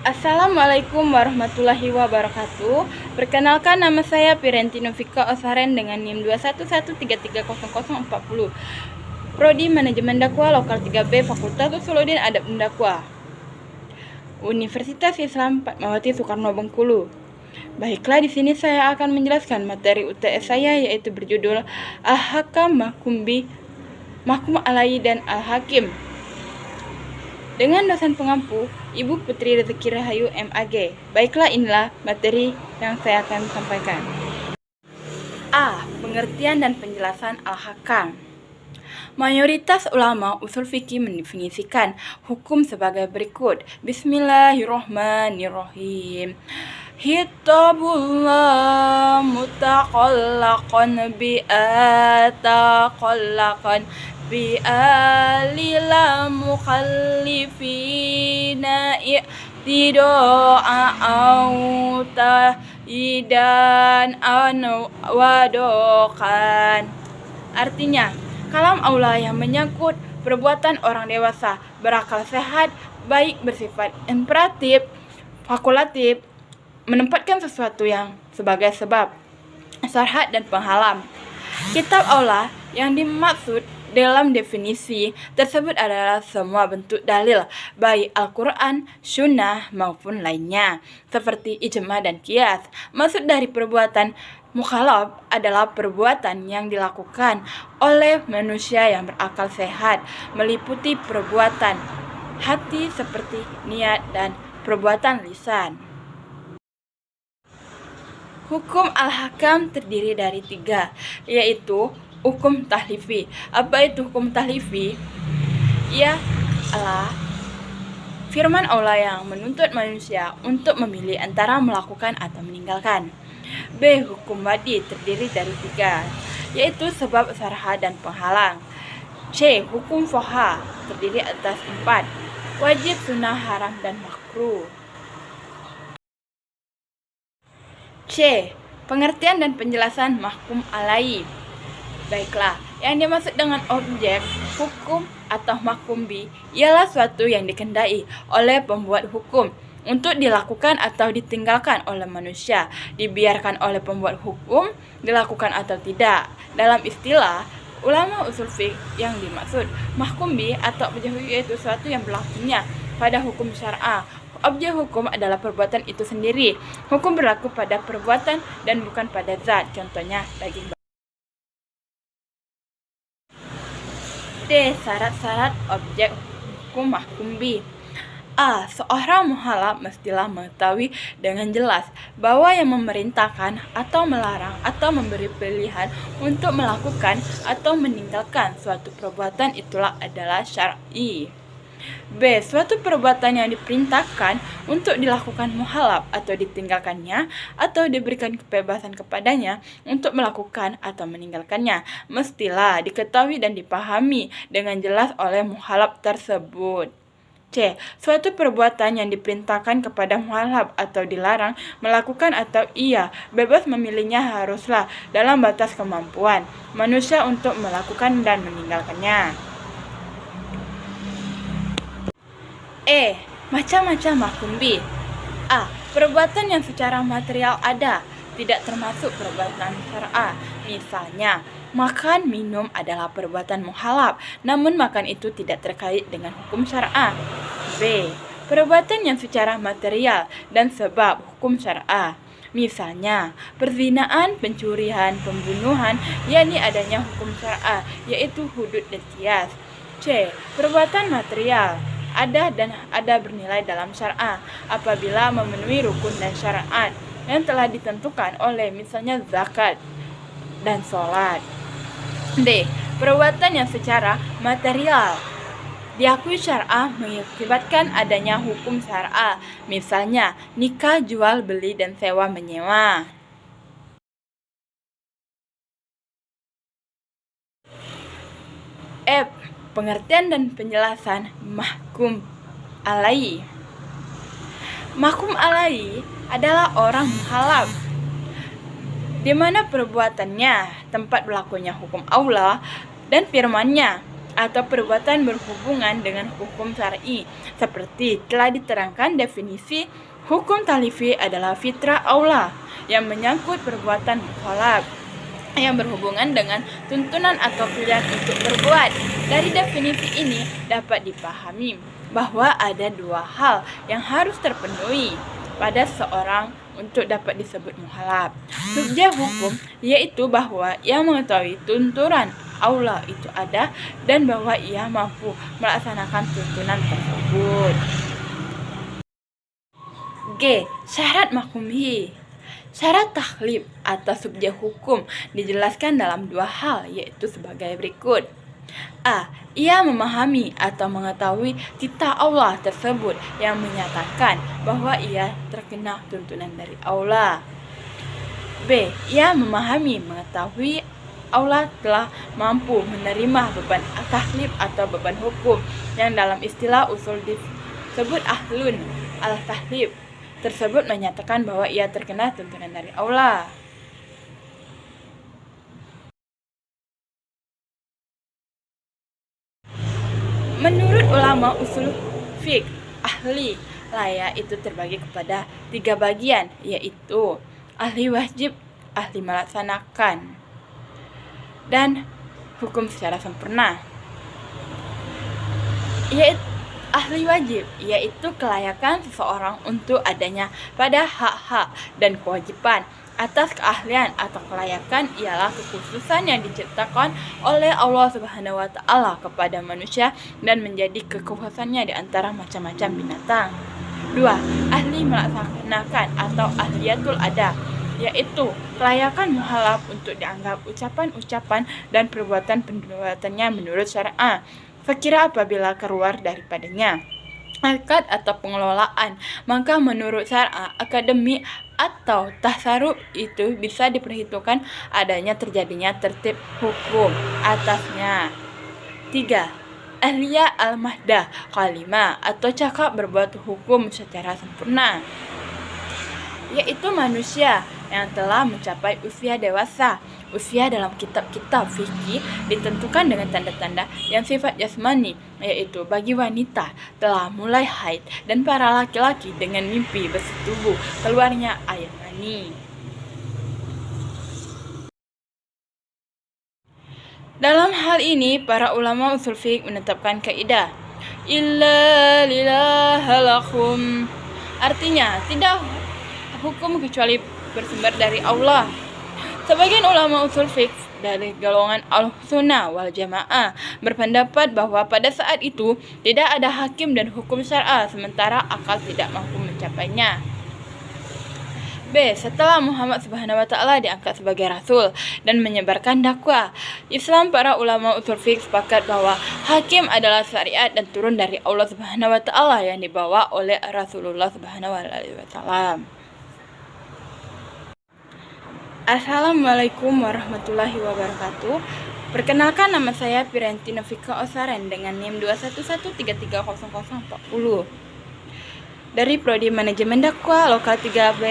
Assalamualaikum warahmatullahi wabarakatuh. Perkenalkan, nama saya Pirenti Novika Osaren dengan NIM 211330040. Prodi Manajemen Dakwah Lokal 3B Fakultas Usuluddin Adab dan Dakwah, Universitas Islam Fatmawati Soekarno Bengkulu. Baiklah, di sini saya akan menjelaskan materi UTS saya, yaitu berjudul Al-Hakam Mahkum Alai dan Al-Hakim, dengan dosen pengampu Ibu Putri Rezeki Rahayu MAG. Baiklah, inilah materi yang saya akan sampaikan. A. Pengertian dan penjelasan Al-Hakam. Mayoritas ulama usul fikih mendefinisikan hukum sebagai berikut. Bismillahirrahmanirrahim. Hitabullah mutaqallaqan bi'ataqallaqan bi'alila mukhallifina i'tido'a auta'idan wadokan. Artinya, kalam Allah yang menyangkut perbuatan orang dewasa berakal sehat, baik bersifat imperatif, fakultatif, menempatkan sesuatu yang sebagai sebab, syarhat dan penghalang. Kitab Allah yang dimaksud dalam definisi tersebut adalah semua bentuk dalil, baik Al-Quran, Sunnah maupun lainnya, seperti ijma dan qiyas. Maksud dari perbuatan mukhalaf adalah perbuatan yang dilakukan oleh manusia yang berakal sehat, meliputi perbuatan hati seperti niat dan perbuatan lisan. Hukum Al-Hakam terdiri dari 3, yaitu hukum tahlifi. Apa itu hukum tahlifi? Ialah firman Allah yang menuntut manusia untuk memilih antara melakukan atau meninggalkan. B. Hukum wadi terdiri dari 3, yaitu sebab, syarhat dan penghalang. C. Hukum foha terdiri atas 4, wajib, sunnah, haram, dan makruh. C. Pengertian dan penjelasan mahkum alai. Baiklah, yang dimaksud dengan objek hukum atau mahkum bi ialah suatu yang dikendai oleh pembuat hukum untuk dilakukan atau ditinggalkan oleh manusia, dibiarkan oleh pembuat hukum, dilakukan atau tidak. Dalam istilah ulama usul fiqh, yang dimaksud mahkum bi atau objek hukum yaitu suatu yang berlakunya pada hukum syar'a. Objek hukum adalah perbuatan itu sendiri. Hukum berlaku pada perbuatan dan bukan pada zat. Contohnya daging. D. Syarat-syarat objek hukum mahkum bi. A. Seorang mukhalaf mestilah mengetahui dengan jelas bahwa yang memerintahkan atau melarang atau memberi pilihan untuk melakukan atau meninggalkan suatu perbuatan itulah adalah syar'i. B. Suatu perbuatan yang diperintahkan untuk dilakukan mukhalaf atau ditinggalkannya atau diberikan kebebasan kepadanya untuk melakukan atau meninggalkannya mestilah diketahui dan dipahami dengan jelas oleh mukhalaf tersebut. C. Suatu perbuatan yang diperintahkan kepada mukhalaf atau dilarang melakukan atau ia bebas memilihnya haruslah dalam batas kemampuan manusia untuk melakukan dan meninggalkannya. E. Macam-macam mahkum bi. A. Perbuatan yang secara material ada, tidak termasuk perbuatan syar'a. Misalnya, makan, minum adalah perbuatan mukhalaf, namun makan itu tidak terkait dengan hukum syar'a. B. Perbuatan yang secara material dan sebab hukum syar'a. Misalnya, perzinaan, pencurian, pembunuhan, yakni adanya hukum syar'a, yaitu hudud dan qiyas. C. Perbuatan material ada dan ada bernilai dalam syar'a apabila memenuhi rukun dan syariat yang telah ditentukan oleh misalnya zakat dan sholat. D. Perbuatan yang secara material diakui syar'a mengakibatkan adanya hukum syar'a, misalnya nikah, jual beli, dan sewa menyewa. F. Pengertian dan penjelasan mahkum alai. Mahkum alai adalah orang mukhalaf di mana perbuatannya tempat berlakunya hukum Allah dan firman-Nya atau perbuatan berhubungan dengan hukum syar'i, seperti telah diterangkan definisi hukum talifi adalah fitrah Allah yang menyangkut perbuatan mukhalaf yang berhubungan dengan tuntunan atau pilihan untuk berbuat. Dari definisi ini dapat dipahami bahwa ada dua hal yang harus terpenuhi pada seorang untuk dapat disebut mukhalaf. Subjek hukum yaitu bahwa ia mengetahui tuntunan Allah itu ada dan bahwa ia mampu melaksanakan tuntunan tersebut. G. Syarat mahkumhi. Syarat taklif atau subjek hukum dijelaskan dalam dua hal, yaitu sebagai berikut. A. Ia memahami atau mengetahui titah Allah tersebut yang menyatakan bahwa ia terkena tuntunan dari Allah. B. Ia memahami mengetahui Allah telah mampu menerima beban taklif atau beban hukum yang dalam istilah usul disebut ahlun al-taklif tersebut menyatakan bahwa ia terkena tuntunan dari Allah. Menurut ulama usul fiqh ahli layak itu terbagi kepada 3 bagian, yaitu ahli wajib, ahli melaksanakan, dan hukum secara sempurna. Yaitu ahli wajib, yaitu kelayakan seseorang untuk adanya pada hak-hak dan kewajiban. Atas keahlian atau kelayakan ialah kekhususan yang diciptakan oleh Allah Subhanahu wa Ta'ala kepada manusia dan menjadi kekhususannya di antara macam-macam binatang. 2. Ahli melaksanakan atau ahliyatul ada, yaitu kelayakan mukhalaf untuk dianggap ucapan-ucapan dan perbuatan-perbuatannya menurut syariat sekira apabila keluar daripadanya akad atau pengelolaan, maka menurut syariat akademik atau tasarruf itu bisa diperhitungkan adanya terjadinya tertib hukum atasnya. 3. Ahliyah al-mahdah kalimah atau cakap berbuat hukum secara sempurna, yaitu manusia yang telah mencapai usia dewasa. Usia dalam kitab-kitab fikih ditentukan dengan tanda-tanda yang sifat jasmani, yaitu bagi wanita telah mulai haid dan para laki-laki dengan mimpi bersetubuh keluarnya air mani. Dalam hal ini, para ulama usul fiqh menetapkan kaidah illa lillahalakum, artinya tidak hukum kecuali bersumber dari Allah. Sebagian ulama usul fiqh dari golongan al-sunnah wal jamaah berpendapat bahwa pada saat itu tidak ada hakim dan hukum syar'a sementara akal tidak mampu mencapainya. B. Setelah Muhammad Subhanahu wa Ta'ala diangkat sebagai rasul dan menyebarkan dakwah Islam, para ulama usul fiqh sepakat bahwa hakim adalah syariat dan turun dari Allah Subhanahu wa Ta'ala yang dibawa oleh Rasulullah Subhanahu wa Ta'ala. Assalamualaikum warahmatullahi wabarakatuh. Perkenalkan, nama saya Piranti Novika Osaren dengan NIM 211330040 dari Prodi Manajemen Dakwah Lokal 3B